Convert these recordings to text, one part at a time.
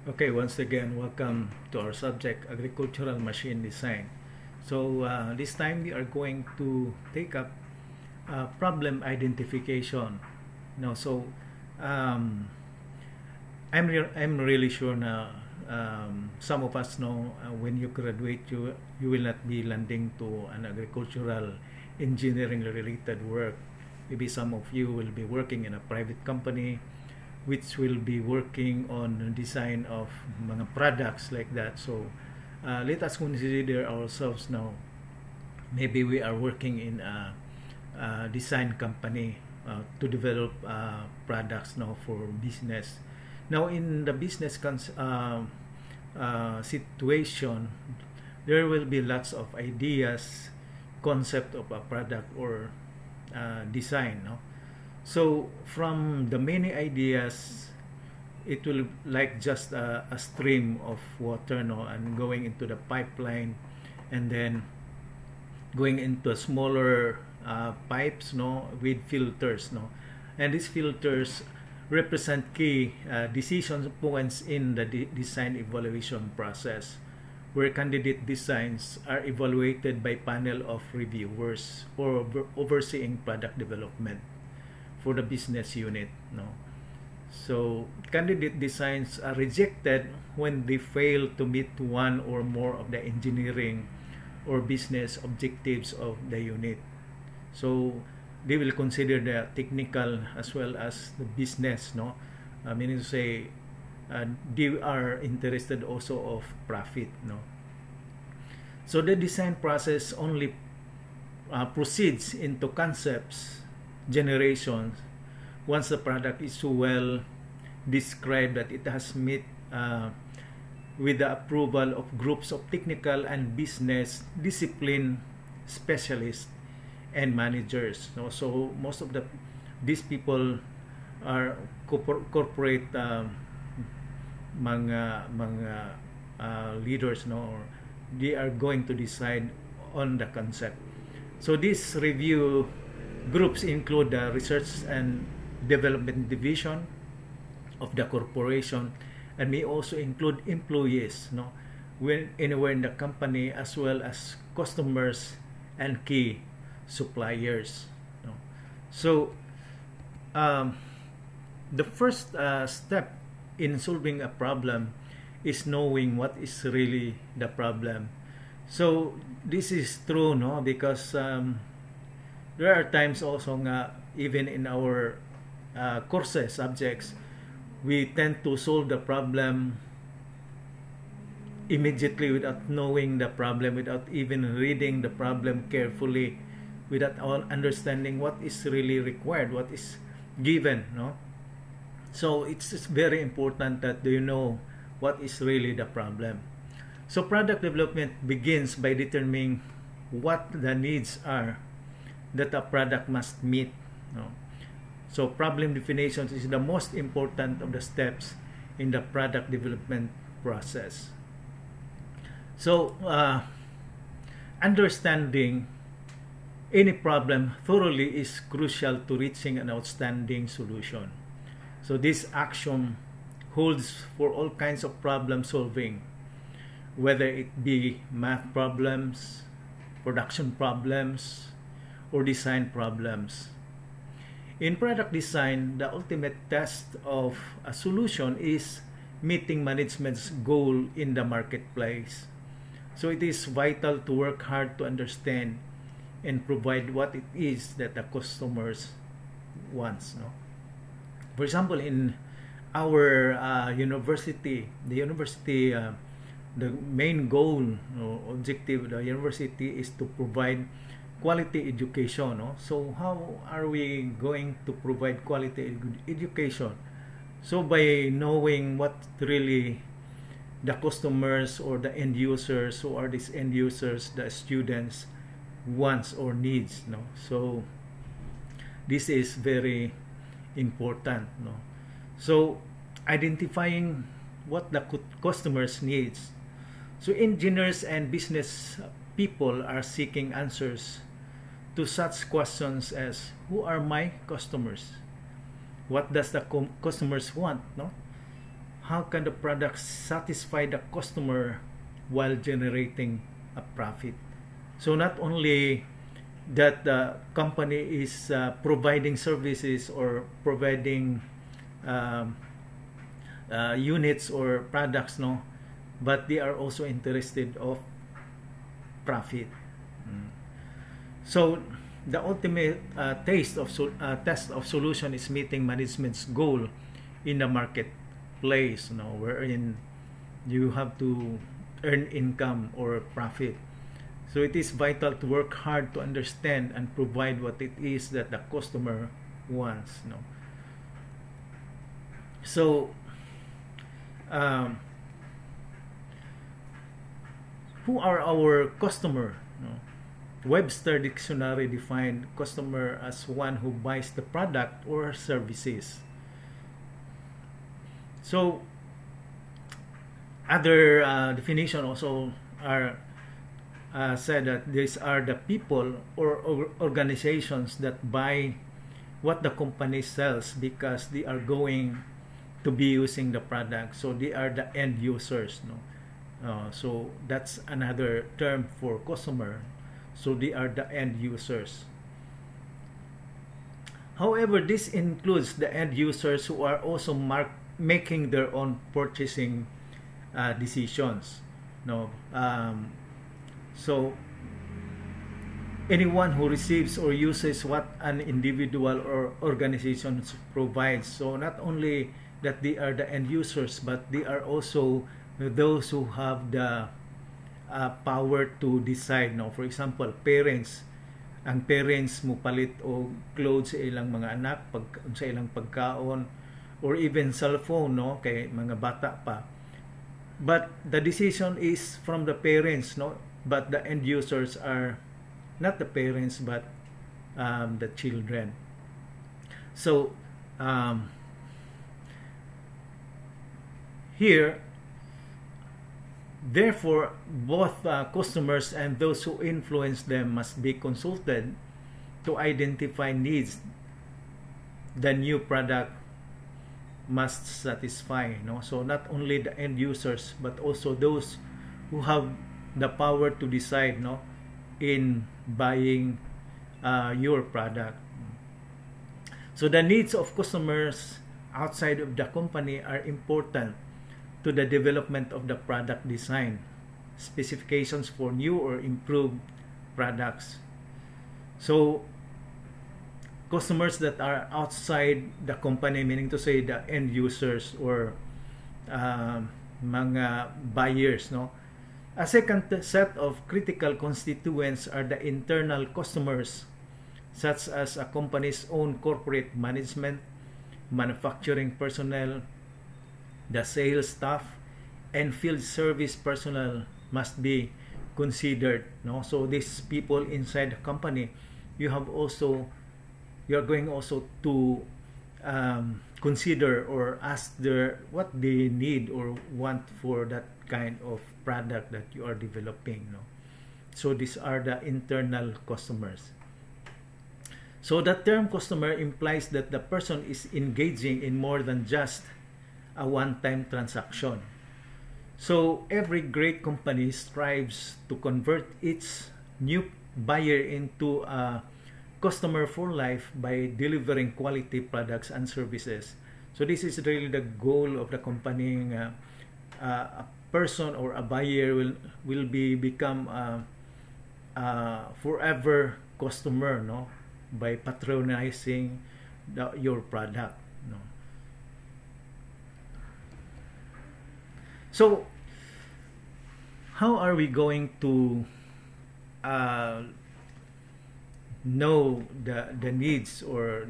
Okay, once again, welcome to our subject, agricultural machine design. So this time we are going to take up problem identification. No, so um, I'm really sure na some of us know when you graduate, you will not be landing to an agricultural engineering related work. Maybe some of you will be working in a private company which will be working on design of mga products like that. So let us consider ourselves now. Maybe we are working in a design company to develop products now for business. Now in the business situation, there will be lots of ideas, concept of a product or design. No? So from the many ideas, it will like just a stream of water, no, and going into the pipeline, and then going into smaller pipes, no, with filters, no, and these filters represent key decision points in the design evaluation process, where candidate designs are evaluated by panel of reviewers or overseeing product development for the business unit. No, so candidate designs are rejected when they fail to meet one or more of the engineering or business objectives of the unit. So they will consider the technical as well as the business. No, meaning to say they are interested also of profit. No, so the design process only proceeds into concepts generations once the product is so well described that it has met with the approval of groups of technical and business discipline specialists and managers. So most of these people are corporate mga leaders, no, or they are going to decide on the concept. So this review groups include the research and development division of the corporation, and may also include employees, no, when anywhere in the company, as well as customers and key suppliers. No. So the first step in solving a problem is knowing what is really the problem. So this is true, no, because there are times also nga, even in our courses, subjects, we tend to solve the problem immediately without knowing the problem, without even reading the problem carefully, without all understanding what is really required, what is given. No? So it's very important that you know what is really the problem. So product development begins by determining what the needs are that a product must meet. No? So problem definition is the most important of the steps in the product development process. So understanding any problem thoroughly is crucial to reaching an outstanding solution. So this action holds for all kinds of problem solving, whether it be math problems, production problems, or design problems. In product design, the ultimate test of a solution is meeting management's goal in the marketplace. So it is vital to work hard to understand and provide what it is that the customers wants. No? For example, in our university, the main goal or objective of the university is to provide quality education. No? So how are we going to provide quality education? So by knowing what really the customers or the end users, who are these end users, the students, wants or needs. No? So this is very important. No? So identifying what the customers needs. So engineers and business people are seeking answers to such questions as, who are my customers? What does the customers want? No? how can the product satisfy the customer while generating a profit. So not only that the company is providing services or providing units or products, no, but they are also interested of profit. So the ultimate test of solution is meeting management's goal in the marketplace, you know, wherein you have to earn income or profit. So it is vital to work hard to understand and provide what it is that the customer wants, you know. So who are our customer? You know? Webster Dictionary defined customer as one who buys the product or services. So other definition also are said that these are the people or organizations that buy what the company sells because they are going to be using the product. So they are the end users, no? So that's another term for customer. So they are the end users. However, this includes the end users who are also making their own purchasing decisions. No, so anyone who receives or uses what an individual or organization provides. So not only that they are the end users, but they are also those who have the power to decide. No, for example, parents. Ang parents mo palit o clothes sa ilang mga anak, sa ilang pagkaon, or even cellphone, no, kay mga bata pa. But the decision is from the parents, no, but the end users are not the parents but the children. So here, therefore, both customers and those who influence them must be consulted to identify needs the new product must satisfy. No? So not only the end users, but also those who have the power to decide, no, in buying your product. So the needs of customers outside of the company are important to the development of the product design, specifications for new or improved products. So customers that are outside the company, meaning to say the end users or mga buyers, no? A second set of critical constituents are the internal customers, such as a company's own corporate management, manufacturing personnel, the sales staff, and field service personnel must be considered. No, so these people inside the company, you're going also to consider or ask what they need or want for that kind of product that you are developing. No, so these are the internal customers. So the term customer implies that the person is engaging in more than just a one-time transaction. So every great company strives to convert its new buyer into a customer for life by delivering quality products and services. So this is really the goal of the company. A person or a buyer will become a forever customer, no, by patronizing your product. No. So, how are we going to know the needs or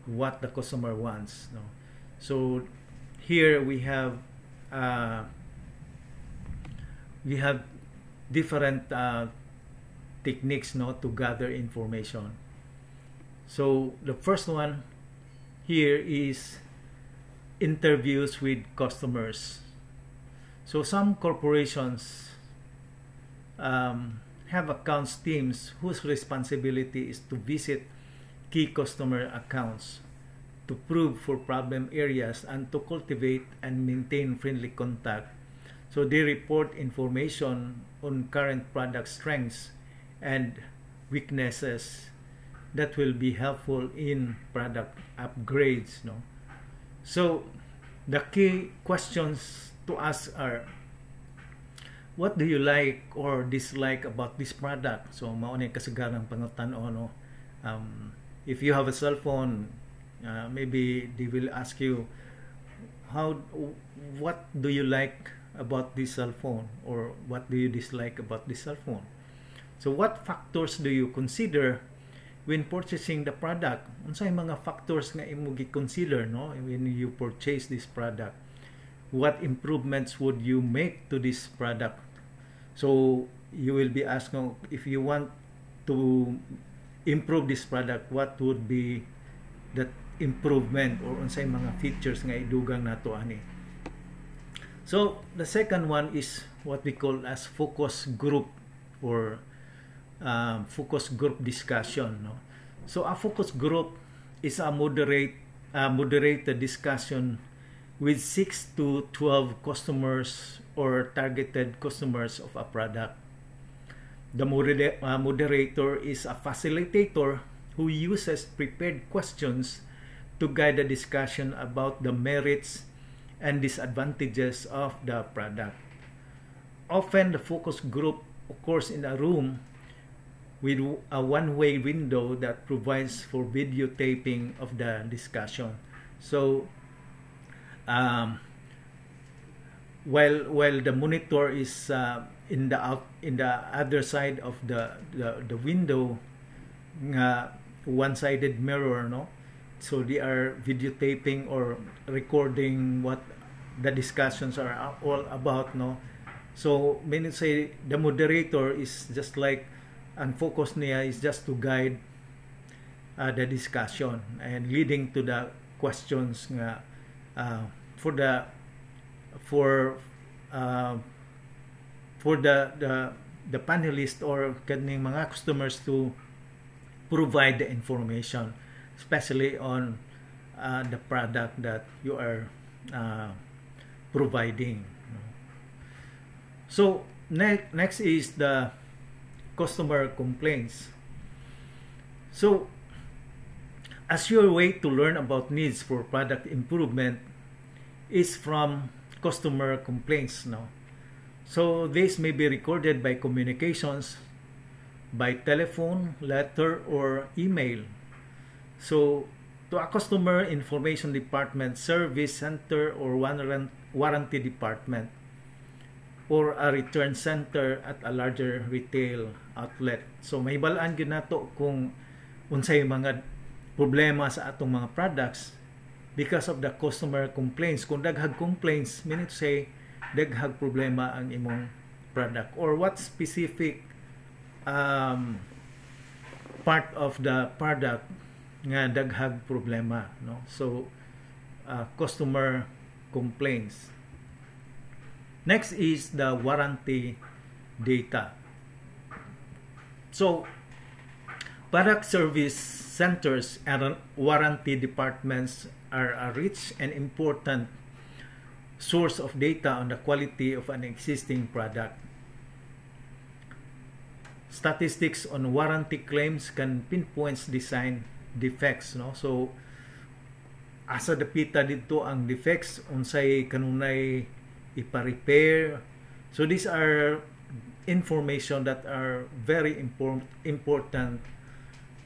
what the customer wants? No? So, here we have different techniques, no, to gather information. So, the first one here is interviews with customers. So some corporations have accounts teams whose responsibility is to visit key customer accounts to probe for problem areas, and to cultivate and maintain friendly contact. So they report information on current product strengths and weaknesses that will be helpful in product upgrades. No? So the key questions to ask are, what do you like or dislike about this product? So mao ni kasagaran pangutana no. If you have a cell phone, maybe they will ask you, what do you like about this cell phone, or what do you dislike about this cell phone? So what factors do you consider when purchasing the product? Unsay mga factors nga imo gi-consider no when you purchase this product? What improvements would you make to this product? So you will be asked, no, if you want to improve this product, what would be that improvement, or unsay mga features nga idugang nato ani? So the second one is what we call as focus group, or focus group discussion. No? So a focus group is a moderated discussion with 6 to 12 customers or targeted customers of a product. The moderator is a facilitator who uses prepared questions to guide the discussion about the merits and disadvantages of the product. Often the focus group occurs in a room with a one-way window that provides for videotaping of the discussion. So while the monitor is in the other side of the window, one-sided mirror, no, so they are videotaping or recording what the discussions are all about, no. So meaning say the moderator is just like, ang focus niya is just to guide the discussion and leading to the questions nga for the panelist or kaning mga customers to provide the information, especially on the product that you are providing. So next is the customer complaints. So as your way to learn about needs for product improvement is from customer complaints. No? So this may be recorded by communications, by telephone, letter, or email. So to a customer information department, service center, or warranty department, or a return center at a larger retail outlet. So may balaan gyud nato kung unsay mga problema sa atong mga products because of the customer complaints. Kung daghag complaints, meaning to say daghag problema ang imong product, or what specific part of the product nga daghag problema, no? So customer complaints. Next is the warranty data. So product service centers and warranty departments are a rich and important source of data on the quality of an existing product. Statistics on warranty claims can pinpoint design defects, no? So asa dapita dito ang defects, unsay kanunay ipa-repair. So these are information that are very important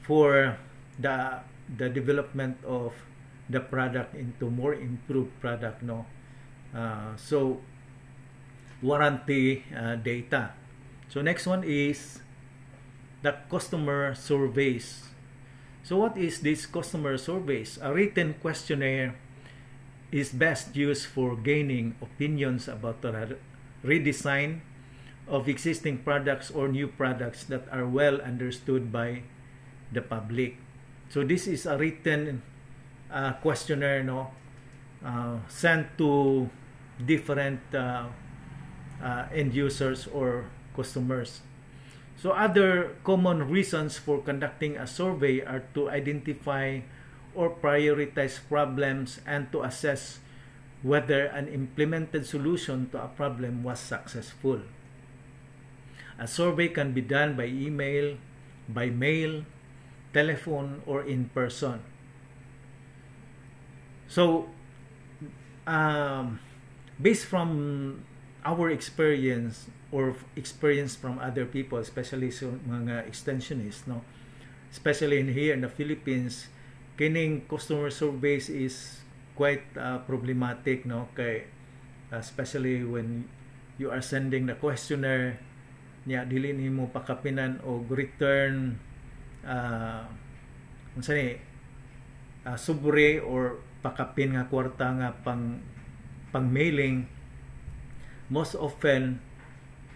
for the development of the product into more improved product, no? So warranty data. So next one is the customer surveys. So what is this customer surveys? A written questionnaire is best used for gaining opinions about the redesign of existing products or new products that are well understood by the public. So this is a written questionnaire, no, sent to different end users or customers. So other common reasons for conducting a survey are to identify or prioritize problems and to assess whether an implemented solution to a problem was successful. A survey can be done by email, by mail, telephone, or in person. So, based from our experience or experience from other people, especially sa mga extensionists, no? Especially here in the Philippines, kining customer surveys is quite problematic, no? Kay especially when you are sending the questionnaire, niya dili nimo pakapinan og return unsa ni sobre or pakapin nga kwarta nga pang mailing. Most often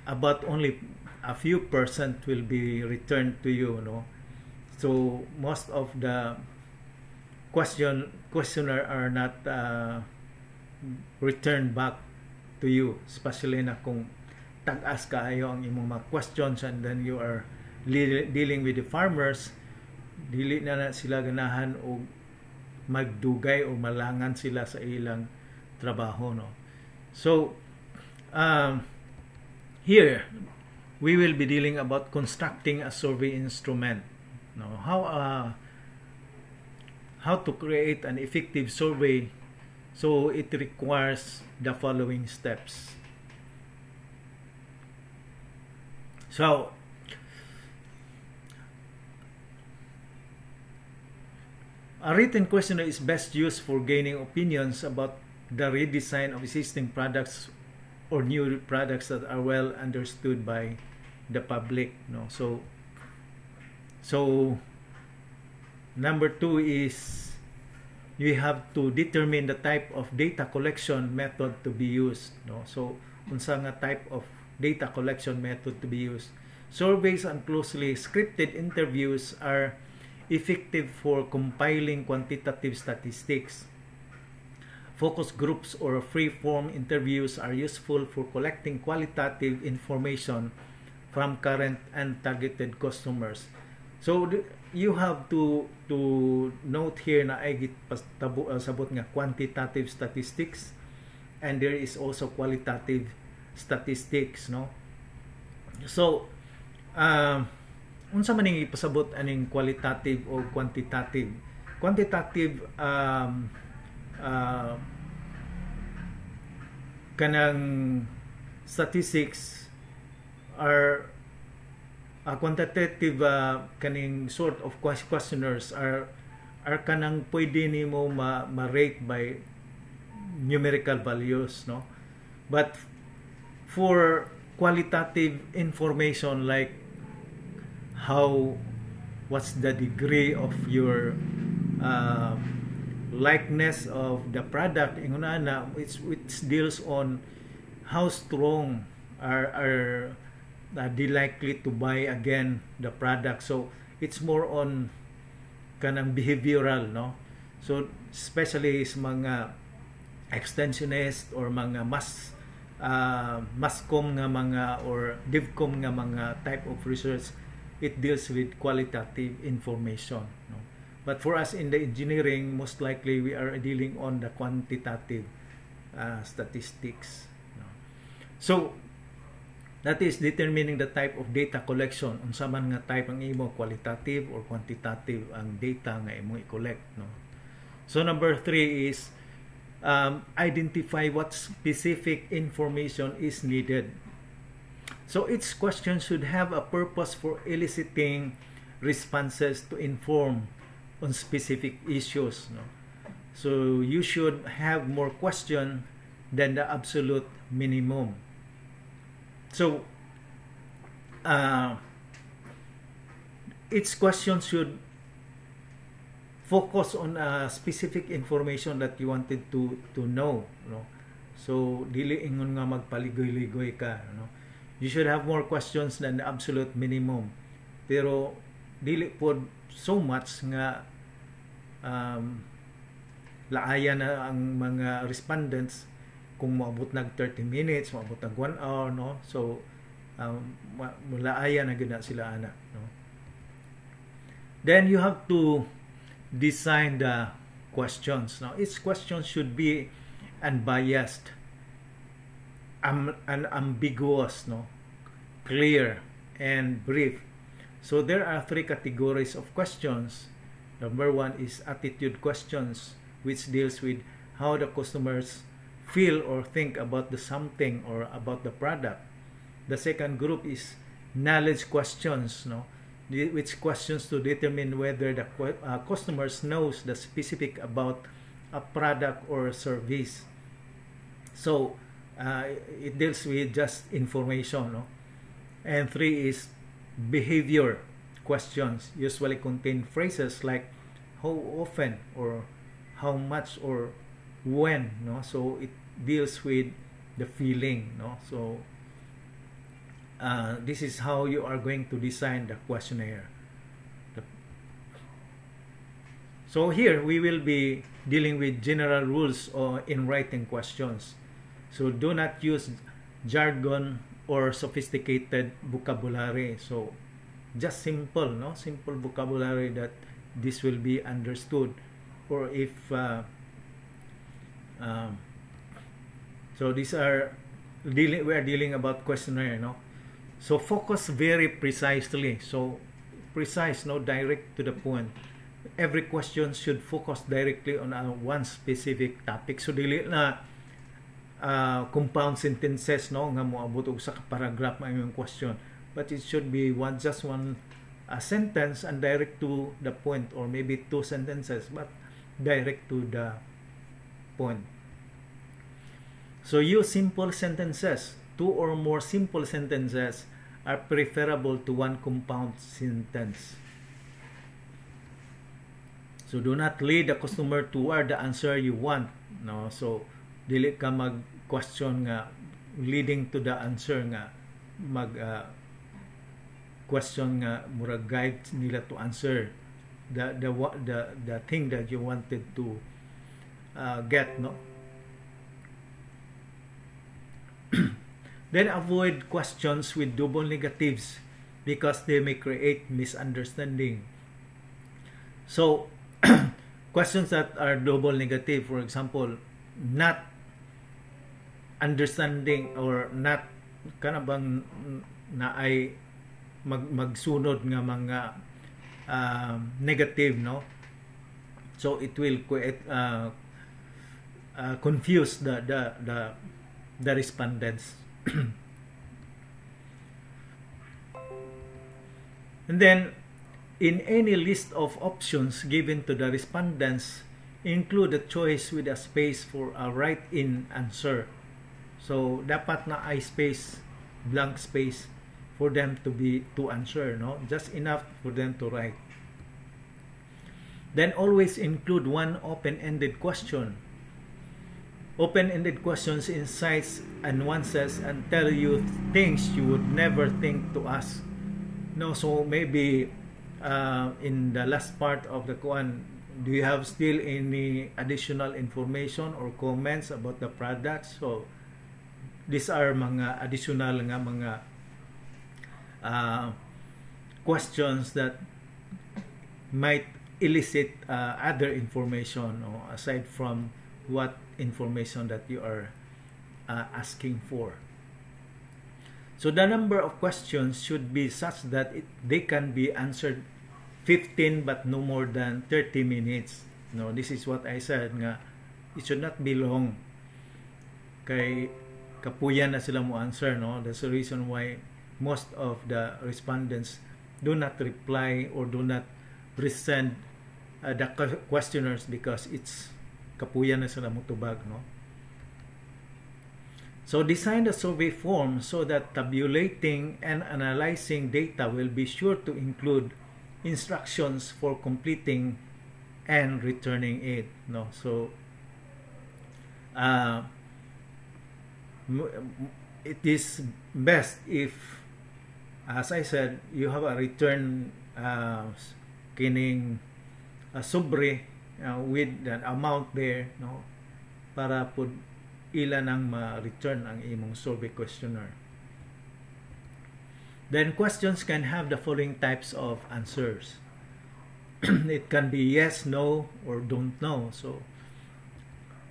about only a few percent will be returned to you, no? So most of the questionnaire are not returned back to you, especially na kung tag-as kaayo ang imong mga questions and then you are dealing with the farmers, dili na sila ganahan o magdugay o malangan sila sa ilang trabaho, no? So here we will be dealing about constructing a survey instrument, no? How to create an effective survey. So it requires the following steps. So a written questionnaire is best used for gaining opinions about the redesign of existing products or new products that are well understood by the public, no? So number 2 is you have to determine the type of data collection method to be used, no? So unsa nga type of data collection method to be used. Surveys and closely scripted interviews are effective for compiling quantitative statistics. Focus groups or free-form interviews are useful for collecting qualitative information from current and targeted customers. So you have to note here na ay sabot nga quantitative statistics and there is also qualitative statistics, no? So unsa man ning ipasabot aning qualitative o quantitative? Quantitative kanang statistics are quantitative kaning sort of questionnaires are kanang pwede nimo ma-rate by numerical values, no? But for qualitative information like what's the degree of your likeness of the product, it deals on how strong are they likely to buy again the product. So it's more on kanang behavioral, no? So especially sa mga extensionist or mga mascom nga mga or divcom nga mga type of research, it deals with qualitative information, no? But for us in the engineering, most likely we are dealing on the quantitative statistics, no? So that is determining the type of data collection. Unsa man nga type ang imo, qualitative or quantitative ang data nga imo i-collect, no? So number 3 is identify what specific information is needed. So each question should have a purpose for eliciting responses to inform on specific issues, no? So you should have more question than the absolute minimum. So each question should focus on a specific information that you wanted to know, no? So dili ingon nga magpaligoy-ligoy ka, no? You should have more questions than the absolute minimum. Pero dili pod so much nga laaya na ang mga respondents kung maabot nag 30 minutes, maabot nag 1 hour, no? So laaya na gina sila ana, no? Then you have to design the questions. Now, each question should be unbiased, unambiguous, no, clear, and brief. So there are three categories of questions. Number one is attitude questions, which deals with how the customers feel or think about the something or about the product. The second group is knowledge questions, no, which questions to determine whether the customers knows the specific about a product or service. So it deals with just information, no? And three is behavior questions, usually contain phrases like how often or how much or when, no? So it deals with the feeling, no? So this is how you are going to design the questionnaire. So here we will be dealing with general rules or in writing questions. So do not use jargon or sophisticated vocabulary. So just simple, no? Simple vocabulary that this will be understood. Or if so these are we are dealing about questionnaire, no? So focus very precisely. So precise, no, direct to the point. Every question should focus directly on one specific topic. So dili na compound sentences, no, nga moabot og sa paragraph ang imong question, but it should be just one sentence and direct to the point, or maybe two sentences but direct to the point. So use simple sentences. Two or more simple sentences are preferable to one compound sentence. So do not lead the customer toward the answer you want, no? So dili ka mag question nga leading to the answer nga mag question nga murag guide nila to answer the thing that you wanted to get, no? Then avoid questions with double negatives because they may create misunderstanding. So questions that are double negative, for example, not understanding or not kana bang na ay magsunod nga mga negative, no? So it will create confuse the respondents. And then in any list of options given to the respondents, include a choice with a space for a write-in answer. So dapat na ay space, blank space for them to answer, no? Just enough for them to write. Then always include one open-ended question. Open-ended questions insights and nuances and tell you things you would never think to ask. No, so maybe in the last part of the Quran, do you have still any additional information or comments about the products? So these are mga additional nga mga questions that might elicit other information, or aside from what information that you are asking for. So the number of questions should be such that they can be answered 15 but no more than 30 minutes. No, this is what I said nga, it should not be long. Kay kapuyan na sila mo answer, no? That's the reason why most of the respondents do not reply or do not resend the questionnaires because it's kapuyan na sila mo tubag, no? So design the survey form so that tabulating and analyzing data will be sure to include instructions for completing and returning it, no? So it is best if, as I said, you have a return kining sobre with an amount there, no, para pud ilan ang ma-return ang imong survey questionnaire. Then questions can have the following types of answers. it can be yes, no, or don't know. So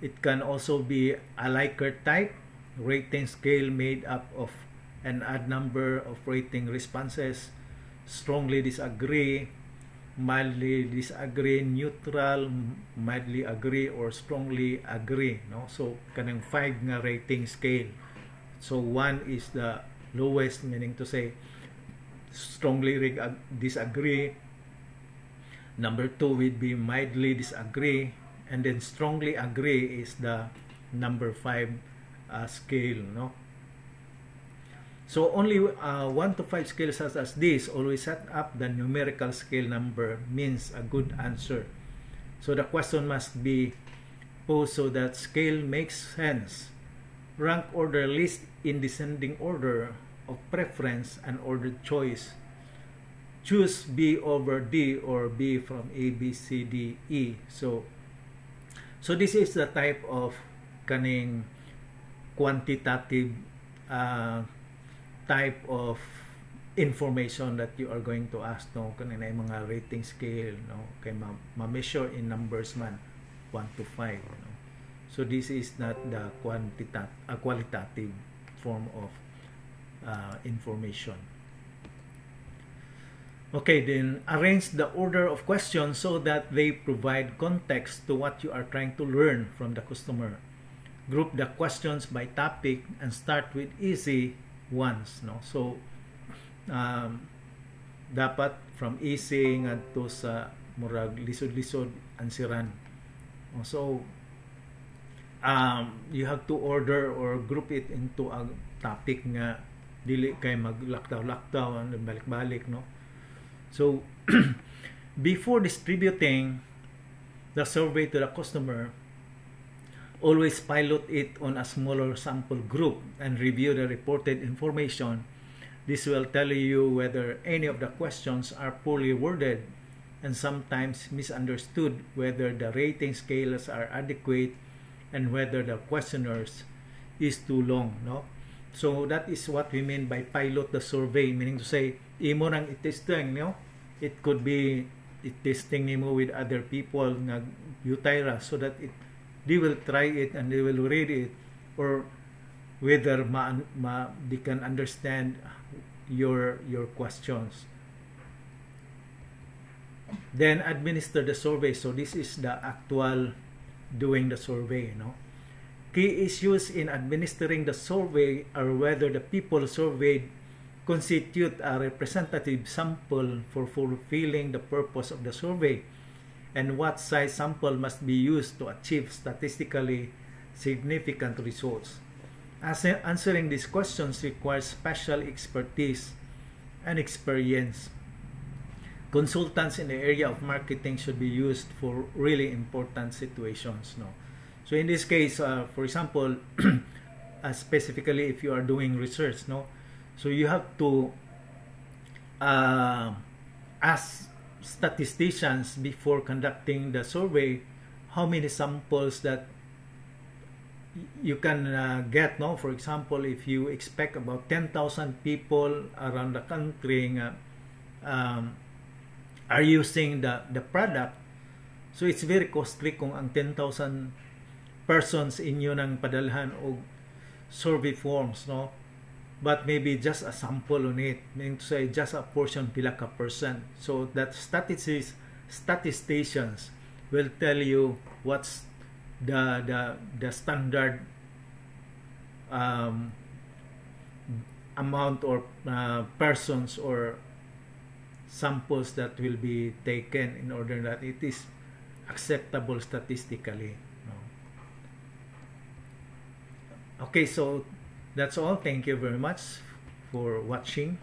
it can also be a Likert type rating scale made up of an odd number of rating responses, strongly disagree, mildly disagree, neutral, mildly agree, or strongly agree, no? So kanang 5 nga rating scale. So 1 is the lowest, meaning to say strongly disagree. Number 2 would be mildly disagree, and then strongly agree is the number 5 scale, no? So only 1 to 5 scales such as this, always set up the numerical scale number means a good answer. So the question must be posed so that scale makes sense. Rank order list in descending order of preference and ordered choice. Choose B over D or B from A, B, C, D, E. So this is the type of kaning quantitative type of information that you are going to ask, no? Kanina yung mga rating scale, no? Kay ma-measure in numbers man 1 to 5, no? So this is not the qualitative form of information. Okay, then arrange the order of questions so that they provide context to what you are trying to learn from the customer. Group the questions by topic and start with easy ones, no? So dapat from easy ngadto sa murag lisod-lisod ansiran. So you have to order or group it into a topic nga dili kay maglaktaw-laktaw balik-balik, no? So before distributing the survey to the customer, always pilot it on a smaller sample group and review the reported information. This will tell you whether any of the questions are poorly worded and sometimes misunderstood, whether the rating scales are adequate, and whether the questionnaires is too long, no? So that is what we mean by pilot the survey, meaning to say imo nang i-testing, no? It could be testing nimo with other people nga Utira so that they will try it and they will read it, or whether they can understand your questions. Then administer the survey. So this is the actual doing the survey, no? Key issues in administering the survey are whether the people surveyed constitute a representative sample for fulfilling the purpose of the survey, and what size sample must be used to achieve statistically significant results. Answering these questions requires special expertise and experience. Consultants in the area of marketing should be used for really important situations, no? So in this case, for example, specifically if you are doing research, no? So you have to ask statisticians before conducting the survey how many samples that you can get, no? For example, if you expect about 10,000 people around the country are using the product, so it's very costly kung ang 10,000 persons inyo nang padalhan og survey forms, no? But maybe just a sample on it, meaning to say just a portion, pila ka percent. So that statisticians will tell you what's the standard amount or persons or samples that will be taken in order that it is acceptable statistically, no? Okay, so that's all. Thank you very much for watching.